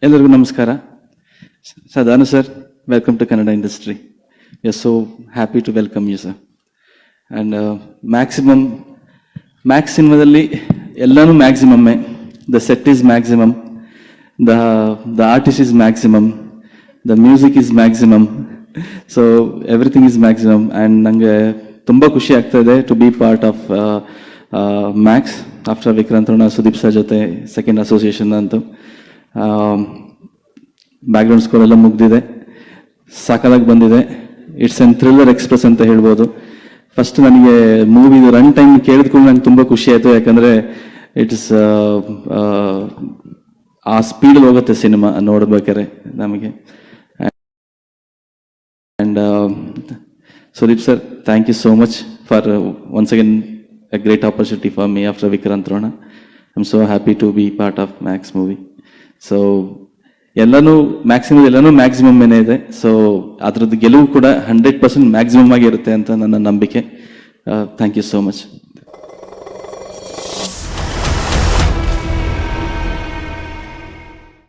ಎಲ್ಲರಿಗೂ ನಮಸ್ಕಾರ. Sadhanu sir, welcome to Kannada industry. We are so happy to welcome you, sir. And Max ಸಿನಿಮಾದಲ್ಲಿ ಎಲ್ಲಾನು ಮ್ಯಾಕ್ಸಿಮಮ್ಮೇ. The set is maximum, the artist is maximum, the music is maximum, so everything is maximum. And ನನಗೆ ತುಂಬ ಖುಷಿ ಆಗ್ತಾ ಇದೆ to be part of Max after Vikrant Rona, Sudeep sir ಜೊತೆ second association ಅಂತೂ. ಬ್ಯಾಕ್ಗ್ರೌಂಡ್ ಸ್ಕೋರ್ ಎಲ್ಲ ಮುಗ್ದಿದೆ, ಸಾಕಾಗಿ ಬಂದಿದೆ. ಇಟ್ಸ್ ಎನ್ ಥ್ರಿಲ್ಲರ್ ಎಕ್ಸ್ಪ್ರೆಸ್ ಅಂತ ಹೇಳ್ಬೋದು. ಫಸ್ಟ್ ನನಗೆ ಮೂವಿದು ರನ್ ಟೈಮ್ ಕೇಳಿದ್ಕೊಂಡು ನಂಗೆ ತುಂಬ ಖುಷಿ ಆಯಿತು, ಯಾಕಂದರೆ ಇಟ್ಸ್ ಆ ಸ್ಪೀಡಲ್ಲಿ ಹೋಗುತ್ತೆ ಸಿನಿಮಾ ನೋಡ್ಬೇಕಾರೆ ನಮಗೆ. And Sudeep sir, thank you so much for once again a great opportunity for me after Vikrant Rona. I'm so happy to be part of Max movie. So ಎಲ್ಲನೂ ಮ್ಯಾಕ್ಸಿಮಮ್ ಏನೇ ಇದೆ. ಸೊ ಅದರದ್ದು ಗೆಲುವು ಕೂಡ 100% ಮ್ಯಾಕ್ಸಿಮಮ್ ಆಗಿರುತ್ತೆ ಅಂತ ನನ್ನ ನಂಬಿಕೆ. Thank you so much.